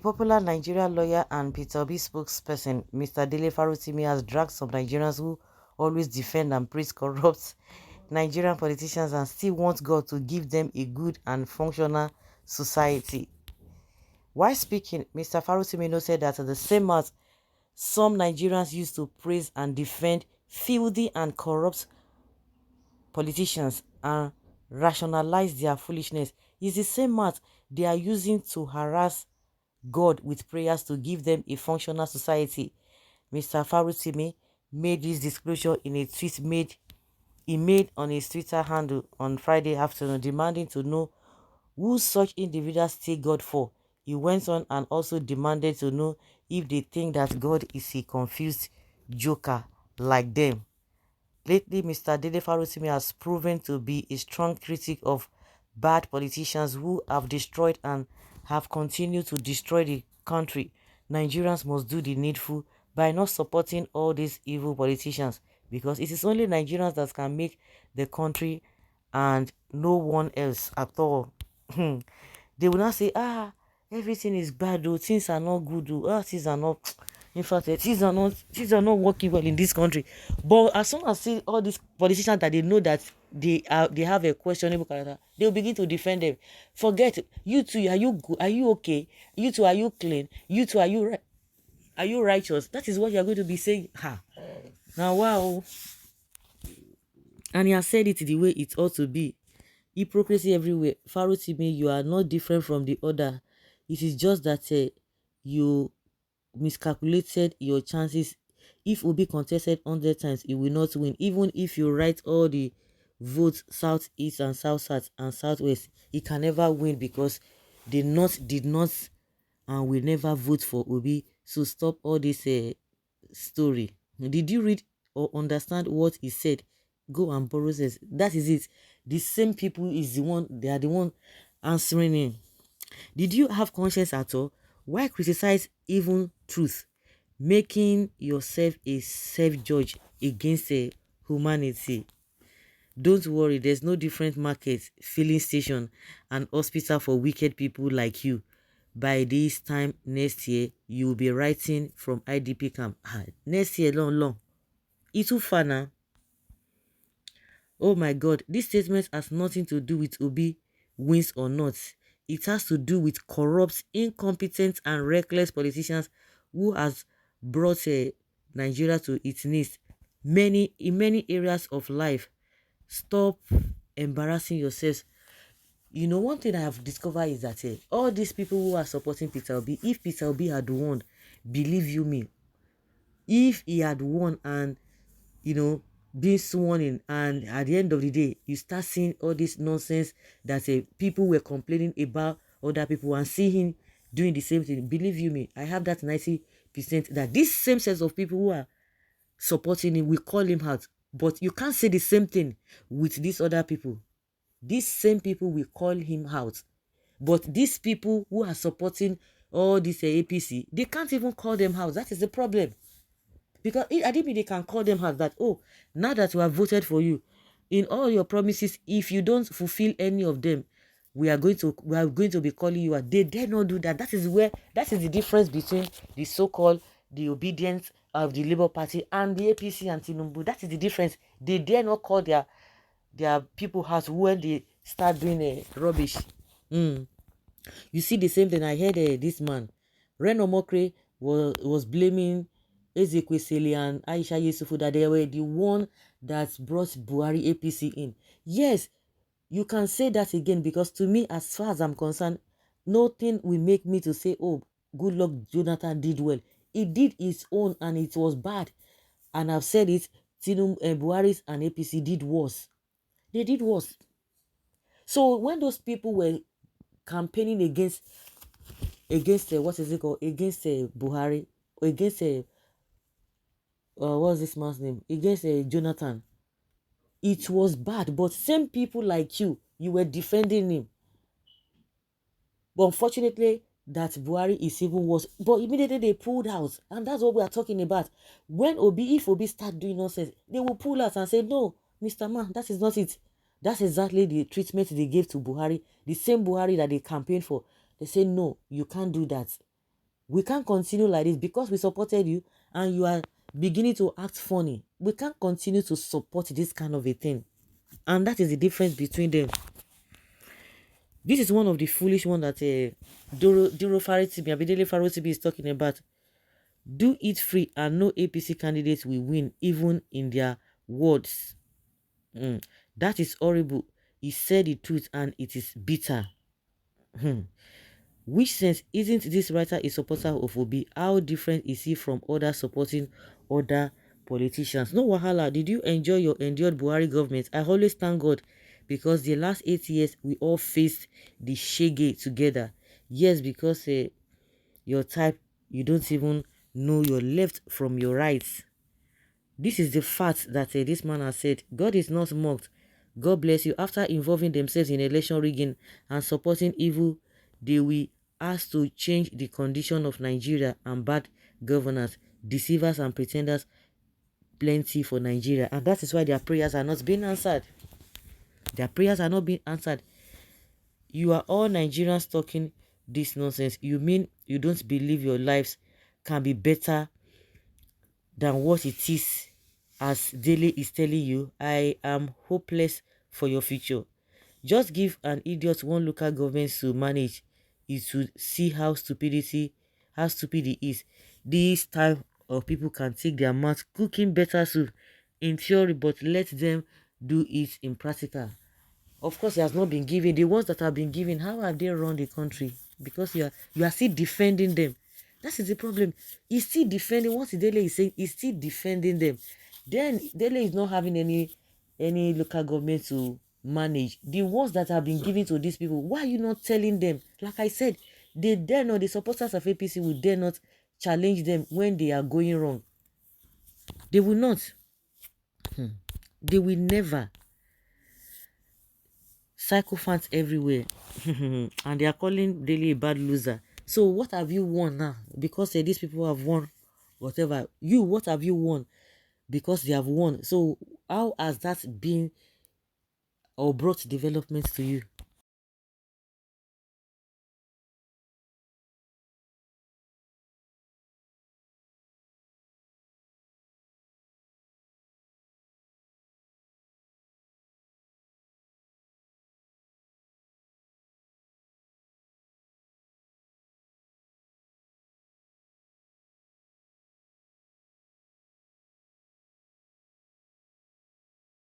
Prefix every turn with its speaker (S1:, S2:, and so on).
S1: popular Nigerian lawyer and Peter Obi spokesperson, Mr. Dele Farotimi, has dragged some Nigerians who always defend and praise corrupt Nigerian politicians and still want God to give them a good and functional society. While speaking, Mr. Farotimi noted that the same as some Nigerians used to praise and defend filthy and corrupt politicians and rationalize their foolishness, is the same math they are using to harass God with prayers to give them a functional society. Mr. Farutimi made this disclosure in a tweet he made on his Twitter handle on Friday afternoon, demanding to know who such individuals take God for. He went on and also demanded to know if they think that God is a confused joker like them. Lately, Mr. Dele Farotimi has proven to be a strong critic of bad politicians who have destroyed and have continued to destroy the country. Nigerians must do the needful by not supporting all these evil politicians, because it is only Nigerians that can make the country and no one else at all. They will not say, everything is bad though, things are not good though, things are not, in fact, things are not working well in this country. But as soon as see all these politicians that they know that they have a questionable character, they will begin to defend them. Forget you two, are you good? Are you okay? You two, are you clean? You two, are you righteous? That is what you are going to be saying. Now wow. And he has said it the way it ought to be. Hypocrisy everywhere. Farotimi, you are not different from the other. It is just that you miscalculated your chances. If Obi contested 100 times, he will not win. Even if you write all the votes south east and south south and southwest, he can never win because the north did not and will never vote for Obi. So stop all this story. Did you read or understand what he said? Go and borrow this. That is it. The same people is the one, they are the one answering him. Did you have conscience at all? Why criticize even truth, making yourself a self-judge against humanity? Don't worry, there's no different market, filling station, and hospital for wicked people like you. By this time next year, you will be writing from IDP camp. Next year, long. It's too far now. Oh my God, this statement has nothing to do with Obi wins or not. It has to do with corrupt, incompetent, and reckless politicians who has brought Nigeria to its knees in many areas of life. Stop embarrassing yourselves. You know, one thing I have discovered is that all these people who are supporting Peter Obi, if Peter Obi had won, believe you me, if he had won and, being sworn in, and at the end of the day, you start seeing all this nonsense that people were complaining about other people and see him doing the same thing, believe you me, I have that 90% that this same set of people who are supporting him will call him out. But you can't say the same thing with these other people. These same people will call him out. But these people who are supporting all this APC, they can't even call them out. That is the problem. Because I didn't mean they can call them out that, now that we have voted for you, in all your promises, if you don't fulfill any of them, we are going to be calling you out. They dare not do that. That is the difference between the obedience of the Labour Party and the APC and Tinubu. That is the difference. They dare not call their people out when they start doing rubbish. You see the same thing. I heard this man, Reno Mokre, was blaming Ezekwesili and Aisha Yesufu that they were the one that brought Buhari APC in. Yes, you can say that again, because to me, as far as I'm concerned, nothing will make me to say, good luck, Jonathan did well. He did his own and it was bad. And I've said it, Buhari's and APC did worse. They did worse. So when those people were campaigning against what is it called? Against Buhari, against what's this man's name? Against Jonathan. It was bad, but same people like you were defending him. But unfortunately, that Buhari is even worse. But immediately they pulled out, and that's what we are talking about. If Obi start doing nonsense, they will pull out and say, "No, Mr. Man, that is not it." That's exactly the treatment they gave to Buhari, the same Buhari that they campaigned for. They say, "No, you can't do that." We can't continue like this because we supported you and you are beginning to act funny. We can't continue to support this kind of a thing. And that is the difference between them. This is one of the foolish one that Duro Faritibi, Abidele Faritibi is talking about. Do it free and no APC candidates will win, even in their words. That is horrible. He said the truth and it is bitter. Which sense isn't this writer a supporter of Obi? How different is he from others supporting other politicians? No wahala. Did you enjoy your endured Buhari government? I always thank God because the last 8 years we all faced the shege together. Yes, because your type, you don't even know your left from your right. This is the fact that this man has said. God is not mocked. God bless you. After involving themselves in election rigging and supporting evil, they will ask to change the condition of Nigeria and bad governance, deceivers and pretenders plenty for Nigeria. And that is why their prayers are not being answered. Their prayers are not being answered. You are all Nigerians talking this nonsense. You mean you don't believe your lives can be better than what it is, as Dele is telling you? I am hopeless for your future. Just give an idiot one local government to manage. It to see how stupid it is. This type of people can take their mouth cooking better soup in theory, but let them do it in practical. Of course, he has not been given. The ones that have been given, how have they run the country? Because you are still defending them. That is the problem. He's still defending what Dele is saying. He's still defending them. Then Dele is not having any local government to manage. The ones that have been given to these people, why are you not telling them? Like I said, they dare not. The supporters of APC will dare not challenge them when they are going wrong. They will not. They will never. Psychophants everywhere. And they are calling Dele a bad loser. So what have you won now? Because these people have won whatever. You, what have you won? Because they have won. So how has that been or brought developments to you?